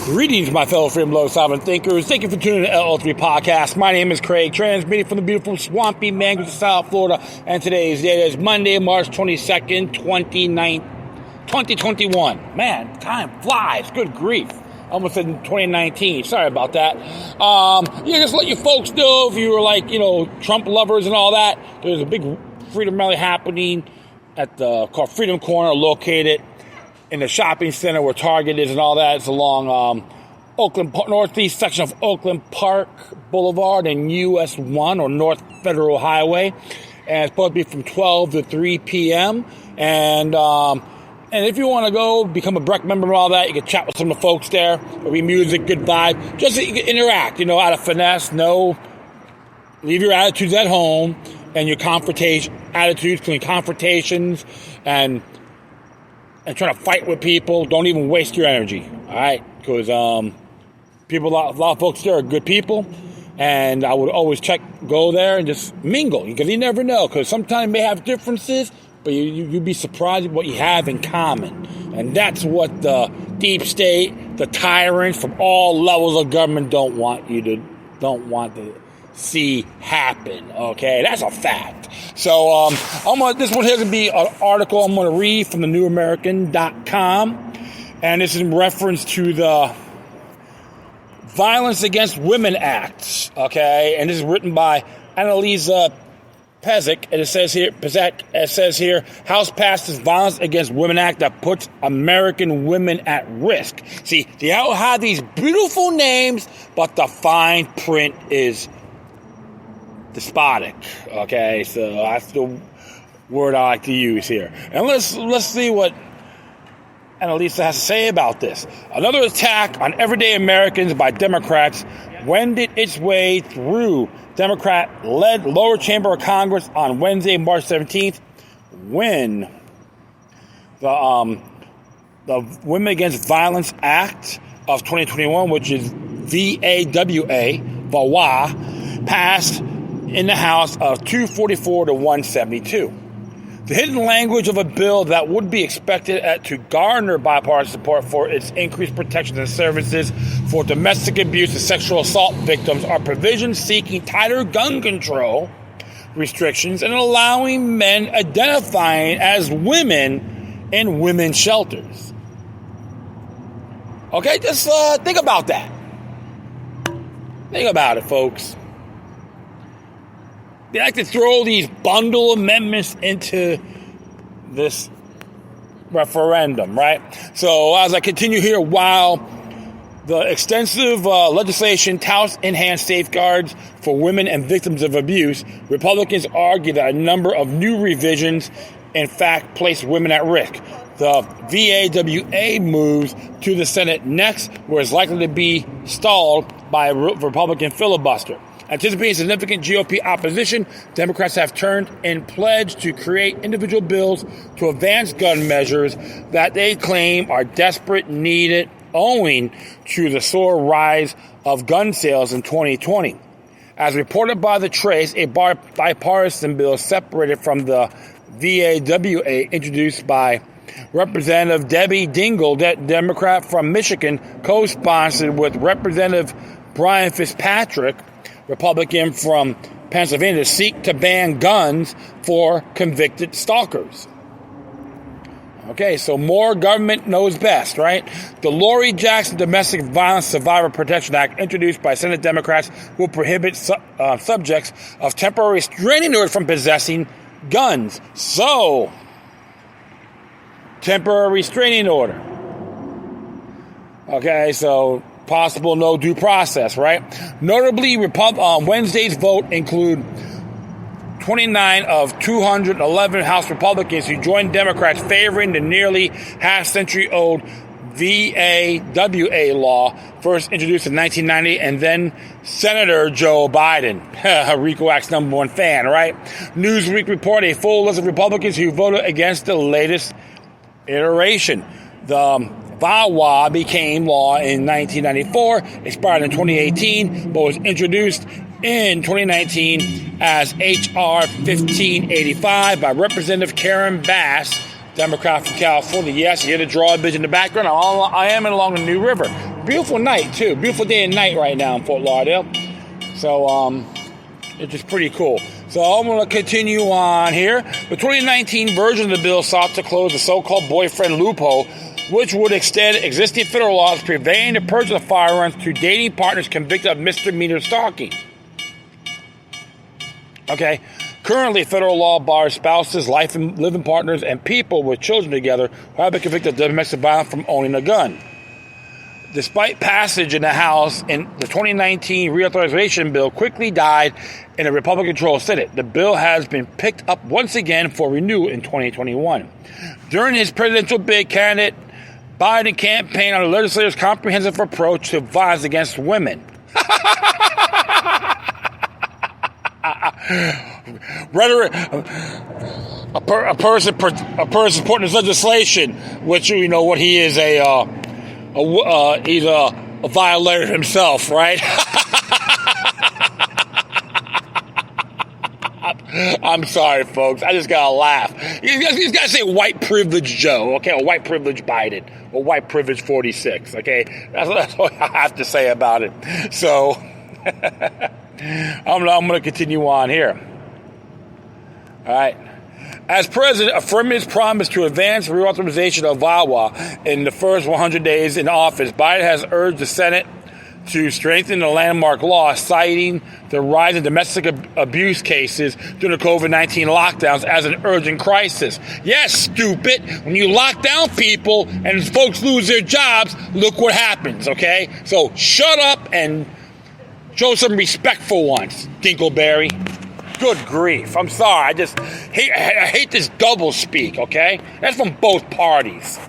Greetings, my fellow freedom loving sovereign thinkers. Thank you for tuning in to LL3 Podcast. My name is Craig, transmitting from the beautiful swampy mangroves of South Florida. And today's date is Monday, March 22nd, 2021. Man, time flies. Good grief. Almost in 2019. Sorry about that. Just let you folks know if you were like, Trump lovers and all that. There's a big freedom rally happening at called Freedom Corner, located in the shopping center where Target is and all that. It's along northeast section of Oakland Park Boulevard and US 1 or North Federal Highway. And it's supposed to be from 12 to 3 p.m. And if you want to go become a Breck member and all that, you can chat with some of the folks there. There'll be music, good vibe. Just so you can interact, out of finesse. No, leave your attitudes at home and your confrontations and trying to fight with people. Don't even waste your energy, all right? Because a lot of folks there are good people, and I would always go there and just mingle, because you never know. Because sometimes you may have differences, but you'd be surprised at what you have in common. And that's what the deep state, the tyrants from all levels of government don't want to see happen, okay? That's a fact. So this one here is going to be an article I'm going to read from the newamerican.com, and this is in reference to the Violence Against Women Act, okay? And this is written by Annalisa Pezic, and it says here, House passed this Violence Against Women Act that puts American women at risk. See, they all have these beautiful names, but the fine print is despotic, okay? So that's the word I like to use here. And let's see what Annalisa has to say about this. Another attack on everyday Americans by Democrats wended its way through Democrat-led lower chamber of Congress on Wednesday, March 17th, when the Women Against Violence Act of 2021, which is VAWA, passed in the House of 244 to 172. The hidden language of a bill that would be expected to garner bipartisan support for its increased protections and services for domestic abuse and sexual assault victims are provisions seeking tighter gun control restrictions and allowing men identifying as women in women's shelters. Okay, just think about that. Think about it, folks. They like to throw these bundle amendments into this referendum, right? So as I continue here, while the extensive legislation touts enhanced safeguards for women and victims of abuse, Republicans argue that a number of new revisions, in fact, place women at risk. The VAWA moves to the Senate next, where it's likely to be stalled by a Republican filibuster. Anticipating significant GOP opposition, Democrats have turned in pledge to create individual bills to advance gun measures that they claim are desperate needed owing to the soar rise of gun sales in 2020. As reported by The Trace, a bipartisan bill separated from the VAWA introduced by Representative Debbie Dingell, Democrat from Michigan, co-sponsored with Representative Brian Fitzpatrick, Republican from Pennsylvania, seek to ban guns for convicted stalkers. Okay, so more government knows best, right? The Lori Jackson Domestic Violence Survivor Protection Act, introduced by Senate Democrats, will prohibit subjects of temporary restraining orders from possessing guns. So, temporary restraining order. Okay, so possible no due process, right? Notably, Wednesday's vote include 29 of 211 House Republicans who joined Democrats favoring the nearly half-century-old VAWA law, first introduced in 1990, and then Senator Joe Biden, Rico Act's #1 fan, right? Newsweek reported a full list of Republicans who voted against the latest iteration. The VAWA became law in 1994, expired in 2018, but was introduced in 2019 as H.R. 1585 by Representative Karen Bass, Democrat from California. Yes, you hear the drawbridge in the background. I am along the New River. beautiful night, too. Beautiful day and night right now in Fort Lauderdale. So, it's just pretty cool. So I'm going to continue on here. The 2019 version of the bill sought to close the so-called boyfriend loophole, which would extend existing federal laws preventing the purchase of firearms to dating partners convicted of misdemeanor stalking. Okay. Currently, federal law bars spouses, living partners, and people with children together who have been convicted of domestic violence from owning a gun. Despite passage in the House, the 2019 reauthorization bill quickly died in a Republican-controlled Senate. The bill has been picked up once again for renewal in 2021. During his presidential bid, candidate Biden campaigned on the legislature's comprehensive approach to violence against women. Rhetoric. A person supporting this legislation, which you know what he is he's a violator himself, right? I'm sorry, folks. I just gotta laugh. You gotta say white privilege Joe, okay? Or white privilege Biden, or white privilege 46, okay? That's what I have to say about it. So I'm gonna continue on here. All right. As president, affirming his promise to advance reauthorization of VAWA in the first 100 days in office, Biden has urged the Senate to strengthen the landmark law, citing the rise in domestic abuse cases during the COVID-19 lockdowns as an urgent crisis. Yes, stupid. When you lock down people and folks lose their jobs, look what happens, okay? So shut up and show some respect for once, Dinkleberry. Good grief. I'm sorry. I hate this double speak, okay? That's from both parties.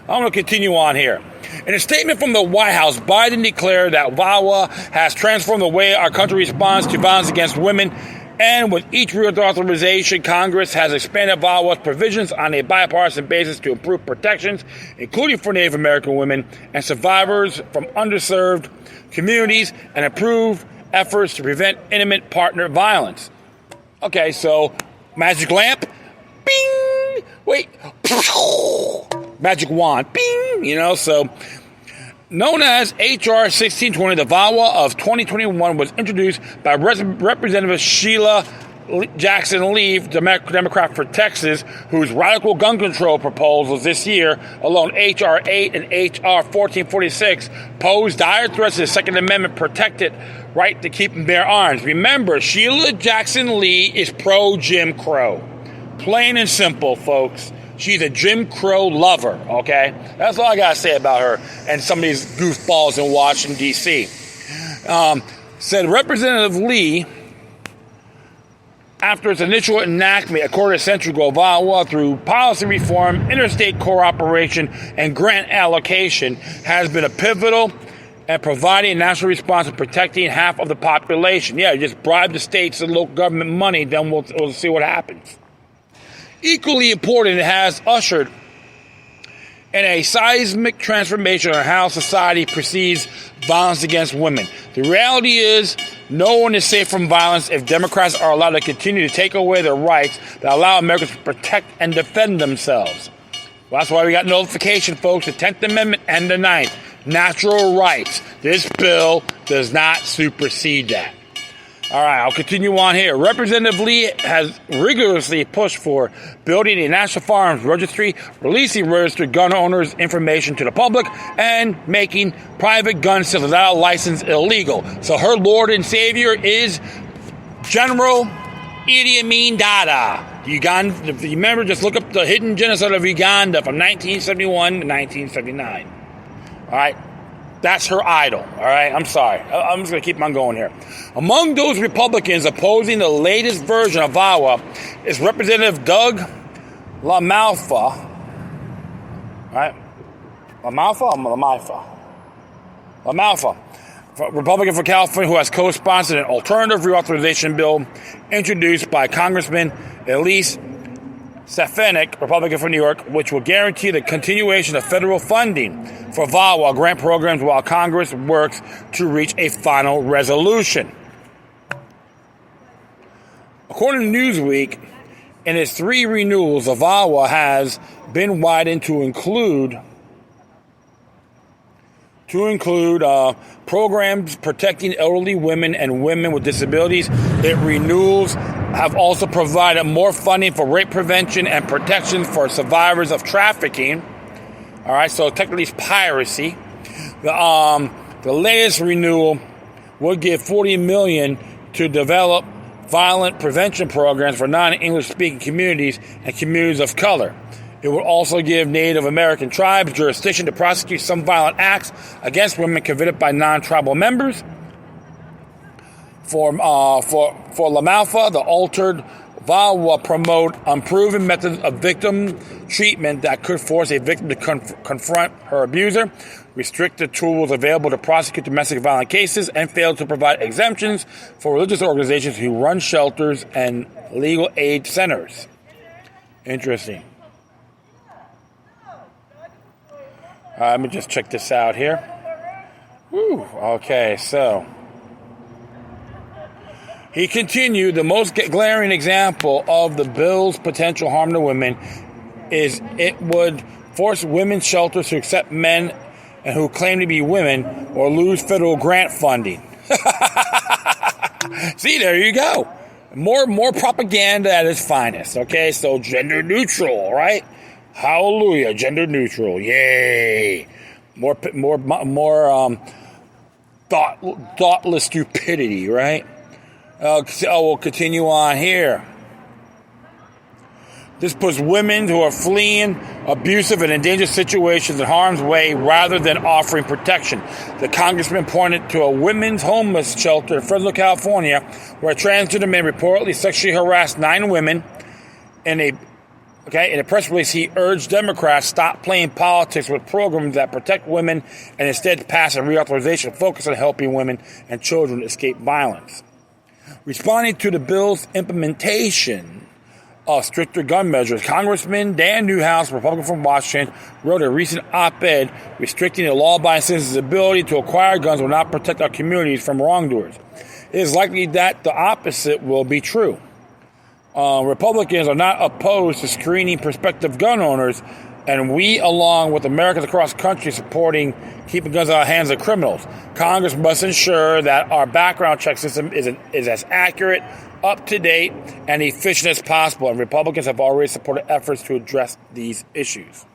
I'm going to continue on here. In a statement from the White House, Biden declared that VAWA has transformed the way our country responds to violence against women, and with each reauthorization, Congress has expanded VAWA's provisions on a bipartisan basis to improve protections, including for Native American women and survivors from underserved communities, and improve efforts to prevent intimate partner violence. Okay, so magic lamp, bing, wait, magic wand, bing, so known as H.R. 1620, the VAWA of 2021 was introduced by Representative Sheila Jackson Lee, Democrat for Texas, whose radical gun control proposals this year, along H.R. 8 and H.R. 1446, pose dire threats to the Second Amendment protected right to keep and bear arms. Remember, Sheila Jackson Lee is pro-Jim Crow. Plain and simple, folks. She's a Jim Crow lover, okay? That's all I got to say about her and some of these goofballs in Washington, D.C. Said Representative Lee, after its initial enactment a quarter century ago, VAWA, through policy reform, interstate cooperation, and grant allocation, has been a pivotal and providing a national response to protecting half of the population. Yeah, you just bribe the states and local government money, then we'll see what happens. Equally important, it has ushered in a seismic transformation on how society perceives violence against women. The reality is, no one is safe from violence if Democrats are allowed to continue to take away their rights that allow Americans to protect and defend themselves. Well, that's why we got notification, folks, the 10th Amendment and the 9th. Natural rights. This bill does not supersede that. All right, I'll continue on here. Representative Lee has rigorously pushed for building a national firearms registry, releasing registered gun owners' information to the public, and making private gun sales without a license illegal. So her Lord and Savior is General Idi Amin Dada. Uganda. If you remember, just look up the hidden genocide of Uganda from 1971 to 1979. All right. That's her idol, all right? I'm sorry. I'm just going to keep on going here. Among those Republicans opposing the latest version of VAWA is Representative Doug LaMalfa. All right? LaMalfa or LaMalfa? LaMalfa, Republican for California, who has co-sponsored an alternative reauthorization bill introduced by Congressman Elise Stefanik, Republican from New York, which will guarantee the continuation of federal funding for VAWA grant programs while Congress works to reach a final resolution. According to Newsweek, in its 3 renewals, the VAWA has been widened to include to include programs protecting elderly women and women with disabilities. It renewals have also provided more funding for rape prevention and protection for survivors of trafficking. All right, so technically it's piracy. The latest renewal would give $40 million to develop violent prevention programs for non-English speaking communities and communities of color. It would also give Native American tribes jurisdiction to prosecute some violent acts against women committed by non-tribal members. For LaMalfa, the altered vow will promote unproven methods of victim treatment that could force a victim to confront her abuser, restrict the tools available to prosecute domestic violence cases, and fail to provide exemptions for religious organizations who run shelters and legal aid centers. Interesting. Let me just check this out here. Woo, okay, so he continued, the most glaring example of the bill's potential harm to women is it would force women's shelters to accept men and who claim to be women or lose federal grant funding. See, there you go. More propaganda at its finest. Okay, so gender neutral, right? Hallelujah, gender neutral. Yay. More thoughtless stupidity, right? We'll continue on here. This puts women who are fleeing abusive and endangered situations in harm's way rather than offering protection. The congressman pointed to a women's homeless shelter in Fresno, California, where a transgender man reportedly sexually harassed 9 women. In a press release, he urged Democrats stop playing politics with programs that protect women and instead pass a reauthorization focused on helping women and children escape violence. Responding to the bill's implementation of stricter gun measures, Congressman Dan Newhouse, Republican from Washington, wrote a recent op-ed restricting the law-abiding citizens' ability to acquire guns will not protect our communities from wrongdoers. It is likely that the opposite will be true. Republicans are not opposed to screening prospective gun owners, and we, along with Americans across the country, supporting keeping guns out of the hands of criminals. Congress must ensure that our background check system is as accurate, up-to-date, and efficient as possible, and Republicans have already supported efforts to address these issues.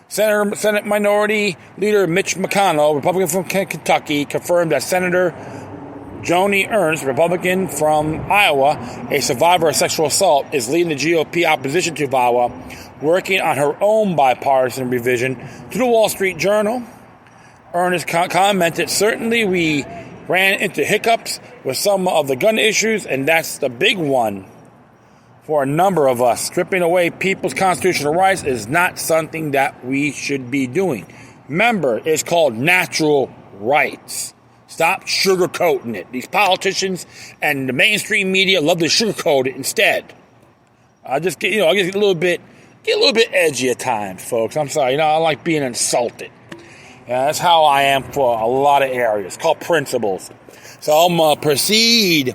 Senate Minority Leader Mitch McConnell, Republican from Kentucky, confirmed that Senator Joni Ernst, Republican from Iowa, a survivor of sexual assault, is leading the GOP opposition to VAWA, working on her own bipartisan revision. To the Wall Street Journal, Ernst commented, "Certainly we ran into hiccups with some of the gun issues, and that's the big one for a number of us. Stripping away people's constitutional rights is not something that we should be doing. Remember, it's called natural rights. Stop sugarcoating it. These politicians and the mainstream media love to sugarcoat it instead. I just get a little bit edgy at times, folks. I'm sorry. I like being insulted. That's how I am for a lot of areas. It's called principles. So I'm going to proceed.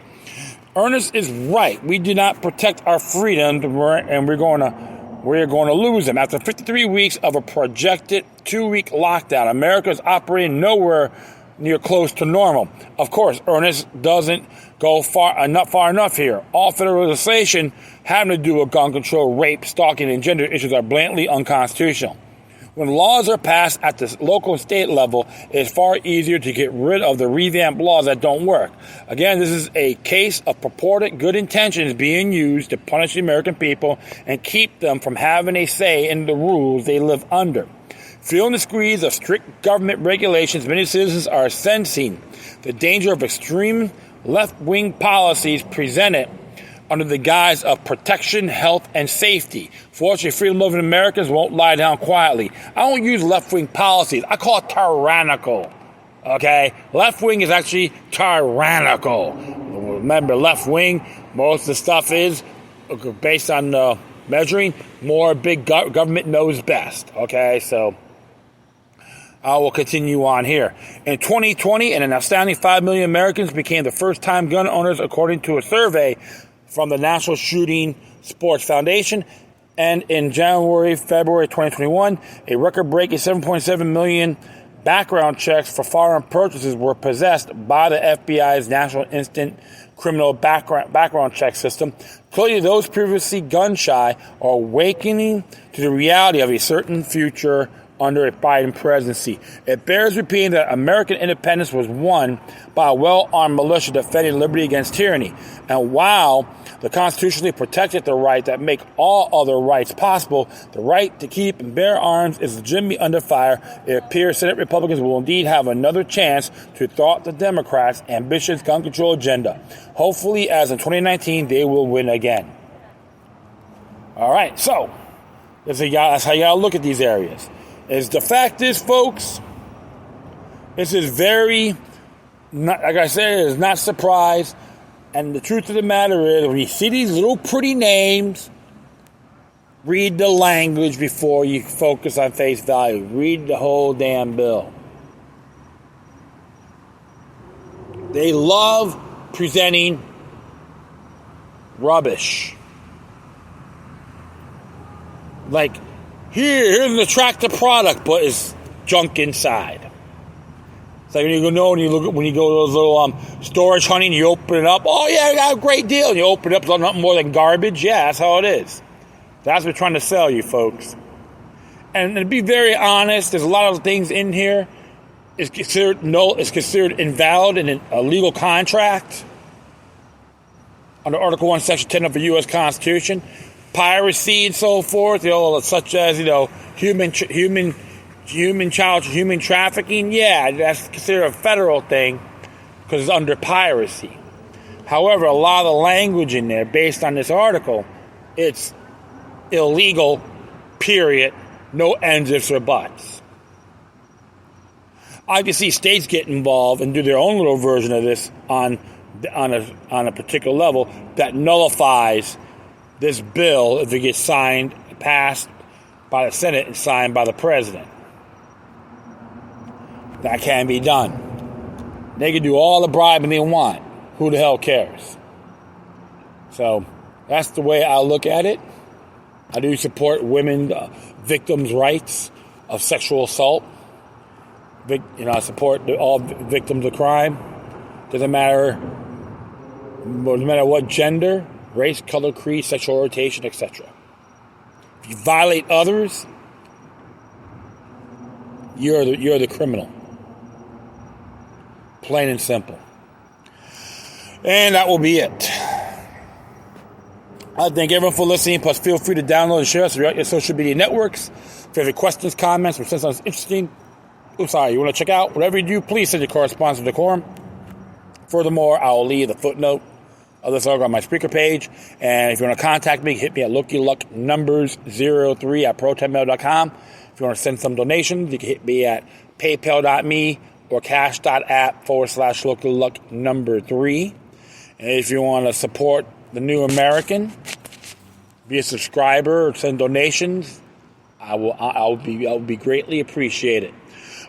Ernest is right. We do not protect our freedom, and we're going to lose them. After 53 weeks of a projected 2-week lockdown, America is operating nowhere near close to normal. Of course, Ernest doesn't go far enough here. All federal legislation having to do with gun control, rape, stalking, and gender issues are blatantly unconstitutional. When laws are passed at the local and state level, it's far easier to get rid of the revamped laws that don't work. Again, this is a case of purported good intentions being used to punish the American people and keep them from having a say in the rules they live under. Feeling the squeeze of strict government regulations, many citizens are sensing the danger of extreme left-wing policies presented under the guise of protection, health, and safety. Fortunately, freedom-loving Americans won't lie down quietly. I don't use left-wing policies. I call it tyrannical. Okay? Left-wing is actually tyrannical. Remember, left-wing, most of the stuff is based on measuring more big government knows best. Okay? So I will continue on here. In 2020, an astounding 5 million Americans became the first-time gun owners, according to a survey from the National Shooting Sports Foundation. And in February 2021, a record-breaking 7.7 million background checks for foreign purchases were possessed by the FBI's National Instant Criminal Background Check System. Clearly, those previously gun-shy are awakening to the reality of a certain future under a Biden presidency. It bears repeating that American independence was won by a well-armed militia defending liberty against tyranny. And while the constitutionally protected the right that make all other rights possible, the right to keep and bear arms is legitimately under fire. It appears Senate Republicans will indeed have another chance to thwart the Democrats' ambitious gun control agenda. Hopefully, as in 2019, they will win again. All right, so that's how you got to look at these areas. The fact is, folks, this is like I said, it is not surprise. And the truth of the matter is, when you see these little pretty names, read the language before you focus on face value. Read the whole damn bill. They love presenting rubbish. Like, here's an attractive product, but it's junk inside. It's like when you go to those little storage hunting, you open it up. Oh yeah, I got a great deal. And you open it up, it's nothing more than garbage. Yeah, that's how it is. That's what we're trying to sell you, folks. And to be very honest, there's a lot of things in here is considered invalid in a legal contract under Article 1, Section 10 of the U.S. Constitution. Piracy and so forth, such as human trafficking. Yeah, that's considered a federal thing because it's under piracy. However, a lot of the language in there, based on this article, it's illegal. Period. No ands, ifs, or buts. I can see states get involved and do their own little version of this on a particular level that nullifies this bill if it gets passed by the Senate and signed by the president. That can be done. They can do all the bribing they want. Who the hell cares? So that's the way I look at it. I do support women, victims' rights of sexual assault. I support all victims of crime. Doesn't matter what gender, race, color, creed, sexual orientation, etc. If you violate others, you're the criminal. Plain and simple. And that will be it. I thank everyone for listening. Plus, feel free to download and share us throughout your social media networks. If you have any questions, comments, or something interesting, you want to check out, whatever you do, please send your correspondence with decorum. Furthermore, I will leave the footnote of this article on my speaker page. And if you want to contact me, hit me at LookYouLuckNumbers03@protonmail.com. If you want to send some donations, you can hit me at paypal.me or cash.app/LookYouLuckNumber3. And if you want to support the New American, be a subscriber or send donations, I will be greatly appreciated.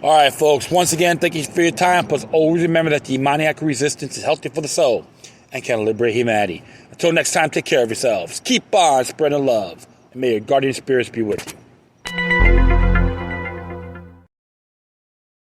All right, folks. Once again, thank you for your time. Plus, always remember that demoniac resistance is healthy for the soul and can liberate humanity. Until next time, take care of yourselves. Keep on spreading love, and may your guardian spirits be with you.